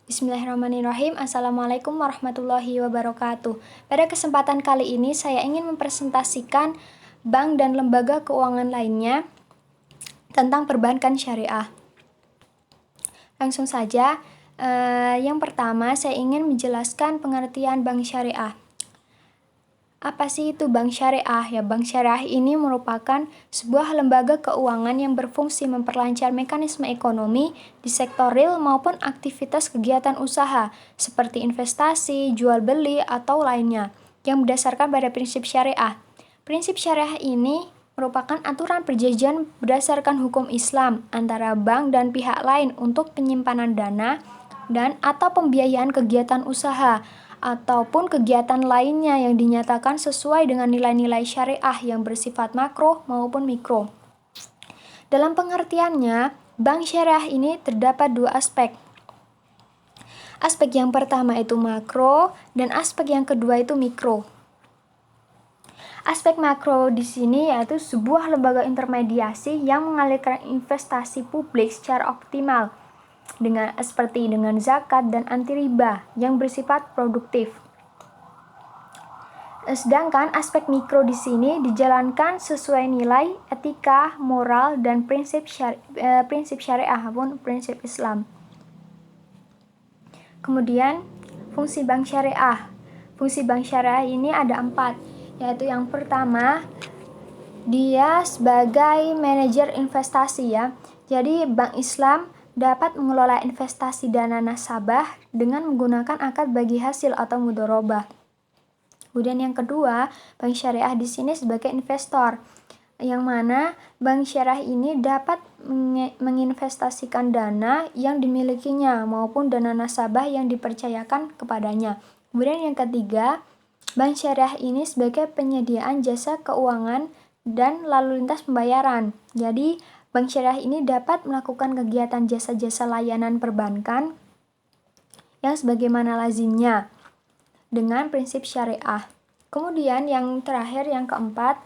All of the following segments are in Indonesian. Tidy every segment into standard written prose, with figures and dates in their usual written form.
Bismillahirrahmanirrahim. Assalamualaikum warahmatullahi wabarakatuh. Pada kesempatan kali ini saya ingin mempresentasikan bank dan lembaga keuangan lainnya tentang perbankan syariah. Langsung saja, yang pertama saya ingin menjelaskan pengertian bank syariah. Apa sih itu bank syariah? Ya, bank syariah ini merupakan sebuah lembaga keuangan yang berfungsi memperlancar mekanisme ekonomi di sektor real maupun aktivitas kegiatan usaha seperti investasi, jual beli, atau lainnya yang berdasarkan pada prinsip syariah. Prinsip syariah ini merupakan aturan perjanjian berdasarkan hukum Islam antara bank dan pihak lain untuk penyimpanan dana dan atau pembiayaan kegiatan usaha ataupun kegiatan lainnya yang dinyatakan sesuai dengan nilai-nilai syariah yang bersifat makro maupun mikro. Dalam pengertiannya, bank syariah ini terdapat dua aspek. Aspek yang pertama itu makro dan aspek yang kedua itu mikro. Aspek makro di sini yaitu sebuah lembaga intermediasi yang mengalirkan investasi publik secara optimal seperti dengan zakat dan anti riba yang bersifat produktif. Sedangkan aspek mikro di sini dijalankan sesuai nilai, etika, moral, dan prinsip syariah maupun prinsip Islam. Kemudian fungsi bank syariah. Fungsi bank syariah ini ada 4, yaitu yang pertama dia sebagai manajer investasi ya. Jadi bank Islam dapat mengelola investasi dana nasabah dengan menggunakan akad bagi hasil atau mudharabah. Kemudian yang kedua, bank syariah di sini sebagai investor, yang mana bank syariah ini dapat menginvestasikan dana yang dimilikinya maupun dana nasabah yang dipercayakan kepadanya. Kemudian yang ketiga, bank syariah ini sebagai penyediaan jasa keuangan dan lalu lintas pembayaran. Jadi bank syariah ini dapat melakukan kegiatan jasa-jasa layanan perbankan yang sebagaimana lazimnya dengan prinsip syariah. Kemudian yang terakhir, yang keempat,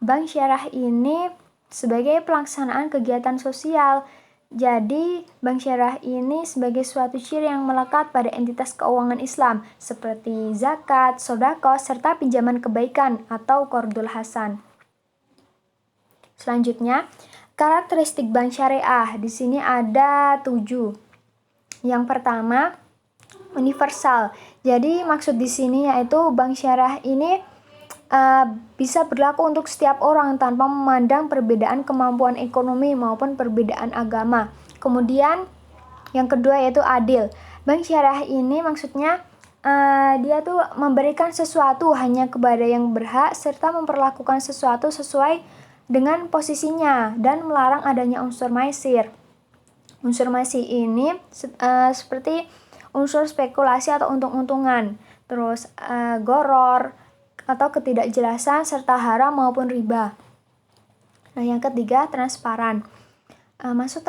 bank syariah ini sebagai pelaksanaan kegiatan sosial. Jadi bank syariah ini sebagai suatu ciri yang melekat pada entitas keuangan Islam seperti zakat, sedekah, serta pinjaman kebaikan atau qardul hasan. Selanjutnya, karakteristik bank syariah di sini ada 7. Yang pertama, universal. Jadi maksud di sini yaitu bank syariah ini bisa berlaku untuk setiap orang tanpa memandang perbedaan kemampuan ekonomi maupun perbedaan agama. Kemudian yang kedua yaitu adil. Bank syariah ini maksudnya dia tuh memberikan sesuatu hanya kepada yang berhak serta memperlakukan sesuatu sesuai dengan posisinya dan melarang adanya unsur maisir. Unsur maisir ini seperti unsur spekulasi atau untung-untungan, terus goror atau ketidakjelasan serta haram maupun riba. Nah, yang ketiga transparan. Maksud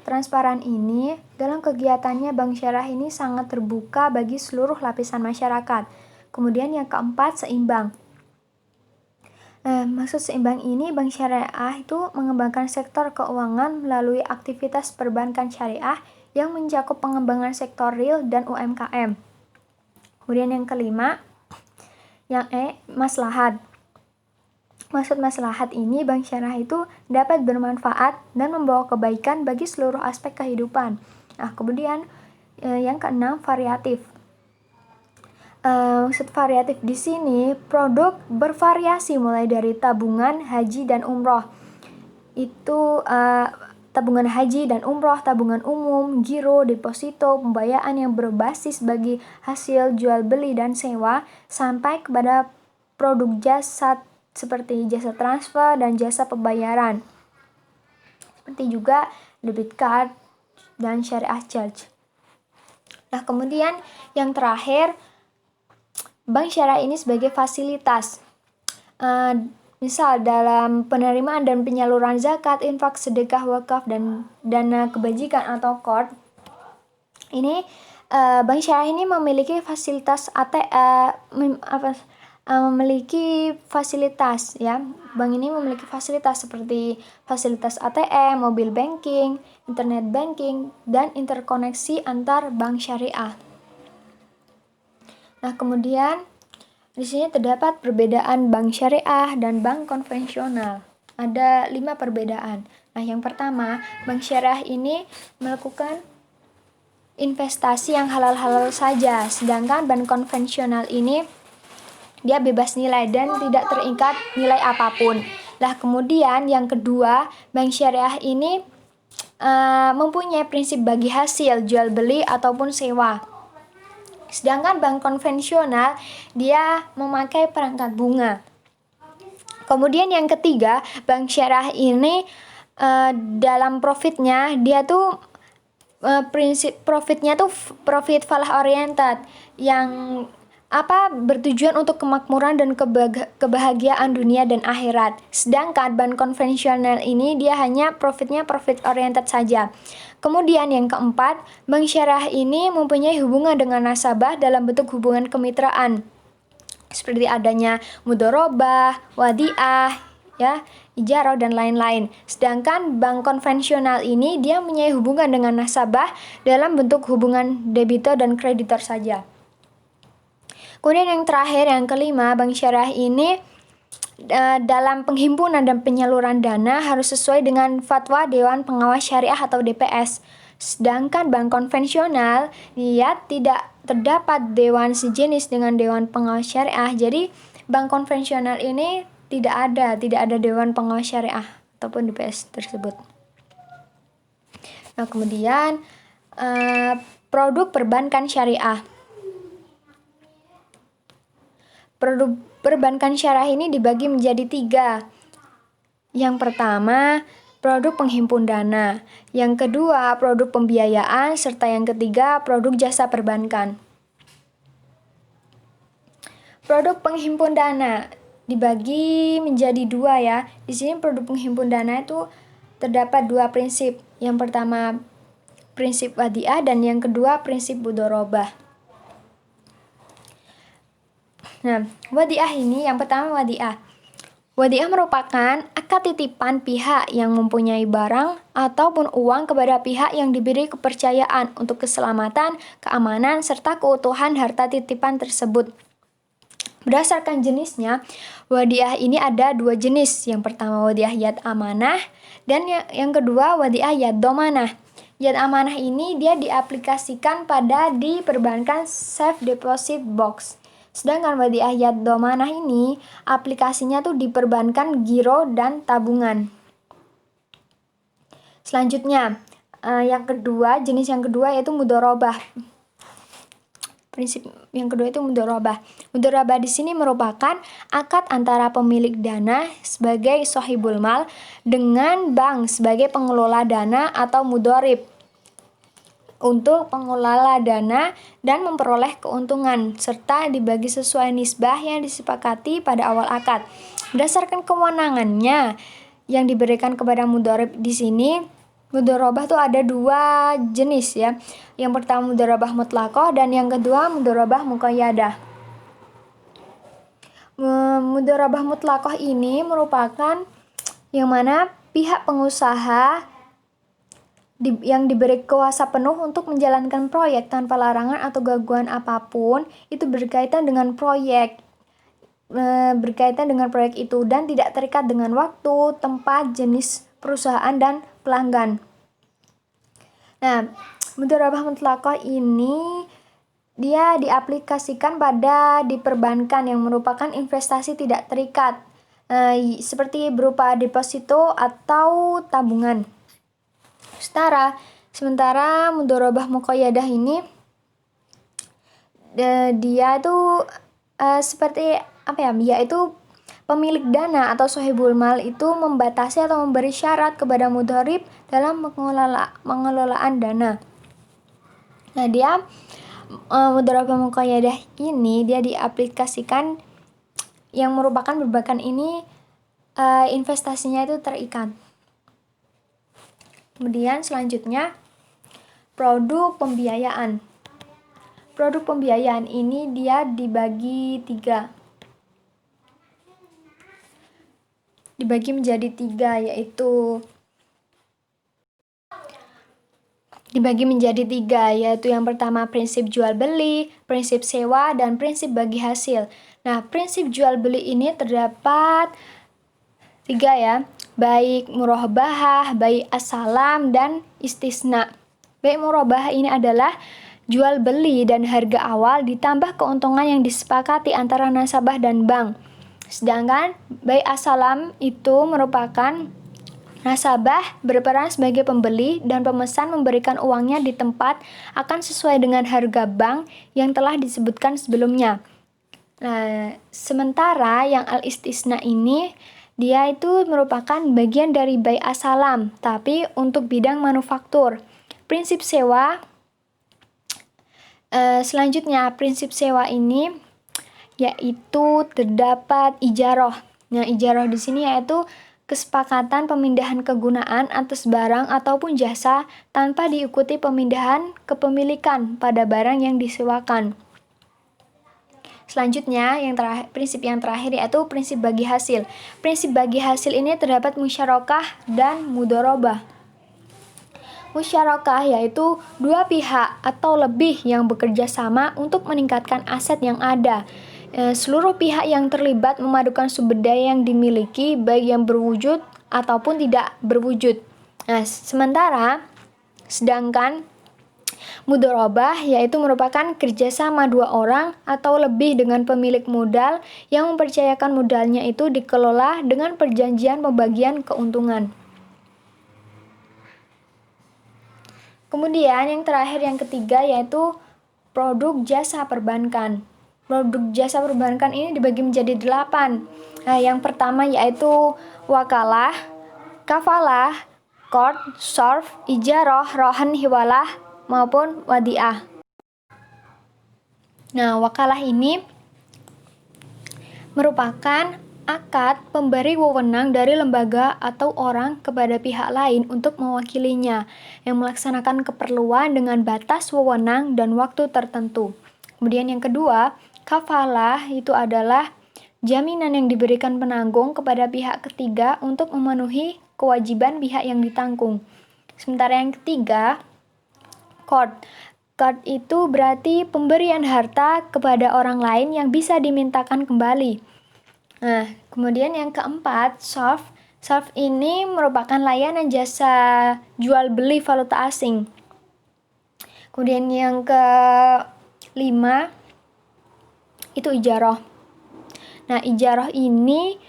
transparan ini dalam kegiatannya bank syariah ini sangat terbuka bagi seluruh lapisan masyarakat. Kemudian yang keempat seimbang. Maksud seimbang ini bank syariah itu mengembangkan sektor keuangan melalui aktivitas perbankan syariah yang mencakup pengembangan sektor real dan UMKM. Kemudian yang kelima, yang maslahat. Maksud maslahat ini bank syariah itu dapat bermanfaat dan membawa kebaikan bagi seluruh aspek kehidupan. Nah, kemudian yang keenam variatif. Maksud variatif di sini produk bervariasi mulai dari tabungan, haji dan umroh. Itu tabungan haji dan umroh, tabungan umum, giro, deposito, pembayaran yang berbasis bagi hasil jual beli dan sewa sampai kepada produk jasa seperti jasa transfer dan jasa pembayaran. Seperti juga debit card dan syariah charge. Nah, kemudian yang terakhir, bank syariah ini sebagai fasilitas. Misal dalam penerimaan dan penyaluran zakat, infak, sedekah, wakaf, dan dana kebajikan atau qard. Ini bank syariah ini memiliki fasilitas memiliki fasilitas ya. Bank ini memiliki fasilitas seperti fasilitas ATM, mobile banking, internet banking, dan interkoneksi antar bank syariah. Nah, kemudian di sini terdapat perbedaan bank syariah dan bank konvensional. Ada 5 perbedaan. Nah, yang pertama, bank syariah ini melakukan investasi yang halal-halal saja, sedangkan bank konvensional ini dia bebas nilai dan tidak terikat nilai apapun. Nah, kemudian yang kedua, bank syariah ini mempunyai prinsip bagi hasil, jual beli ataupun sewa. Sedangkan bank konvensional dia memakai perangkat bunga. Kemudian yang ketiga, bank syariah ini dalam profitnya dia tuh prinsip profitnya tuh profit falah oriented yang bertujuan untuk kemakmuran dan kebahagiaan dunia dan akhirat. Sedangkan bank konvensional ini dia hanya profit oriented saja. Kemudian yang keempat, bank syariah ini mempunyai hubungan dengan nasabah dalam bentuk hubungan kemitraan. Seperti adanya mudharabah, wadiah, ya, ijarah dan lain-lain. Sedangkan bank konvensional ini dia mempunyai hubungan dengan nasabah dalam bentuk hubungan debitor dan kreditor saja. Kemudian yang terakhir, yang kelima, bank syariah ini dalam penghimpunan dan penyaluran dana harus sesuai dengan fatwa Dewan Pengawas Syariah atau DPS. Sedangkan bank konvensional dia tidak terdapat dewan sejenis dengan Dewan Pengawas Syariah. Jadi bank konvensional ini tidak ada Dewan Pengawas Syariah ataupun DPS tersebut. Nah, kemudian produk perbankan syariah. Produk perbankan syariah ini dibagi menjadi 3. Yang pertama, produk penghimpun dana. Yang kedua, produk pembiayaan. Serta yang ketiga, produk jasa perbankan. Produk penghimpun dana dibagi menjadi 2 ya. Di sini produk penghimpun dana itu terdapat 2 prinsip. Yang pertama, prinsip wadiah dan yang kedua, prinsip mudharabah. Nah, wadiah ini yang pertama wadiah. Wadiah merupakan akad titipan pihak yang mempunyai barang ataupun uang kepada pihak yang diberi kepercayaan untuk keselamatan, keamanan, serta keutuhan harta titipan tersebut. Berdasarkan jenisnya, wadiah ini ada 2 jenis. Yang pertama wadiah yad amanah dan yang kedua wadiah yad domanah. Yad amanah ini dia diaplikasikan pada di perbankan safe deposit box. Sedangkan wadiah yad domanah ini aplikasinya tuh diperbankan giro dan tabungan. Selanjutnya, jenis yang kedua yaitu mudharabah. Prinsip yang kedua itu mudharabah. Mudharabah di sini merupakan akad antara pemilik dana sebagai sohibul mal dengan bank sebagai pengelola dana atau mudharib untuk pengelola dana dan memperoleh keuntungan serta dibagi sesuai nisbah yang disepakati pada awal akad. Berdasarkan kewenangannya yang diberikan kepada mudharib di sini, mudharabah tuh ada 2 jenis ya. Yang pertama mudharabah mutlaqah dan yang kedua mudharabah muqayyadah. Mudharabah mutlaqah ini merupakan yang mana pihak pengusaha yang diberi kuasa penuh untuk menjalankan proyek tanpa larangan atau gangguan apapun itu berkaitan dengan proyek itu dan tidak terikat dengan waktu, tempat, jenis perusahaan dan pelanggan. Nah, mudharabah mutlaqah ini dia diaplikasikan pada di perbankan yang merupakan investasi tidak terikat seperti berupa deposito atau tabungan. Sementara mudharabah muqayyadah ini dia tuh seperti yaitu pemilik dana atau sohibul mal itu membatasi atau memberi syarat kepada mudharib dalam pengelolaan dana. Nah, dia mudharabah muqayyadah ini dia diaplikasikan yang merupakan perbankan ini investasinya itu terikat. Kemudian selanjutnya produk pembiayaan. Produk pembiayaan ini dia dibagi 3. dibagi menjadi 3, yaitu yang pertama prinsip jual beli, prinsip sewa, dan prinsip bagi hasil. Nah, prinsip jual beli ini terdapat 3 ya, baik murabahah, baik as-salam, dan istisna. Baik murabahah ini adalah jual beli dan harga awal ditambah keuntungan yang disepakati antara nasabah dan bank. Sedangkan baik as-salam itu merupakan nasabah berperan sebagai pembeli dan pemesan memberikan uangnya di tempat akan sesuai dengan harga bank yang telah disebutkan sebelumnya. Nah, sementara yang al-istisna ini dia itu merupakan bagian dari bai as-salam, tapi untuk bidang manufaktur. Prinsip sewa selanjutnya, prinsip sewa ini yaitu terdapat ijaroh. Nah, ijaroh di sini yaitu kesepakatan pemindahan kegunaan atas barang ataupun jasa tanpa diikuti pemindahan kepemilikan pada barang yang disewakan. Selanjutnya, prinsip yang terakhir yaitu prinsip bagi hasil. Prinsip bagi hasil ini terdapat musyarakah dan mudharabah. Musyarakah yaitu dua pihak atau lebih yang bekerja sama untuk meningkatkan aset yang ada. Seluruh pihak yang terlibat memadukan sumber daya yang dimiliki, baik yang berwujud ataupun tidak berwujud. Nah, sedangkan mudharabah yaitu merupakan kerjasama dua orang atau lebih dengan pemilik modal yang mempercayakan modalnya itu dikelola dengan perjanjian pembagian keuntungan. Kemudian yang terakhir, yang ketiga, yaitu produk jasa perbankan. Produk jasa perbankan ini dibagi menjadi 8. Nah, yang pertama yaitu wakalah, kafalah, qard, sarf, ijarah, rohan, hiwalah, maupun wadiah. Nah, wakalah ini merupakan akad pemberi wewenang dari lembaga atau orang kepada pihak lain untuk mewakilinya yang melaksanakan keperluan dengan batas wewenang dan waktu tertentu. Kemudian yang kedua, kafalah itu adalah jaminan yang diberikan penanggung kepada pihak ketiga untuk memenuhi kewajiban pihak yang ditanggung. Sementara yang ketiga, qard. Qard itu berarti pemberian harta kepada orang lain yang bisa dimintakan kembali. Nah, kemudian yang keempat, sarf. Sarf ini merupakan layanan jasa jual beli valuta asing. Kemudian yang kelima itu ijarah. Nah, ijarah ini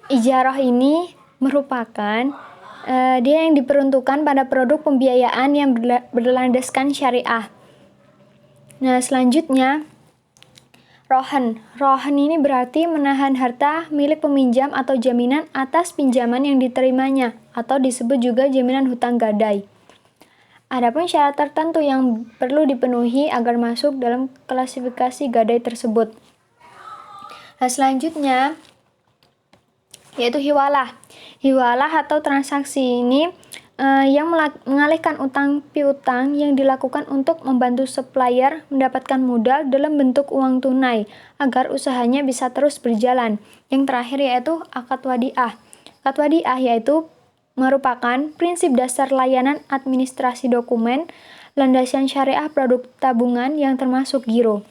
Ijarah ini merupakan dia yang diperuntukkan pada produk pembiayaan yang berlandaskan syariah. Nah, selanjutnya rohan. Rohan ini berarti menahan harta milik peminjam atau jaminan atas pinjaman yang diterimanya, atau disebut juga jaminan hutang gadai. Adapun syarat tertentu yang perlu dipenuhi agar masuk dalam klasifikasi gadai tersebut. Nah, selanjutnya yaitu hiwalah. Hiwalah atau transaksi ini yang mengalihkan utang piutang yang dilakukan untuk membantu supplier mendapatkan modal dalam bentuk uang tunai agar usahanya bisa terus berjalan. Yang terakhir yaitu akad wadiah. Akad wadiah yaitu merupakan prinsip dasar layanan administrasi dokumen landasan syariah produk tabungan yang termasuk giro.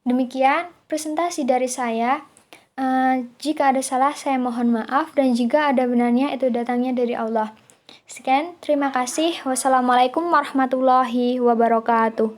Demikian presentasi dari saya. Jika ada salah, saya mohon maaf, dan jika ada benarnya, itu datangnya dari Allah. Sekian, terima kasih. Wassalamualaikum warahmatullahi wabarakatuh.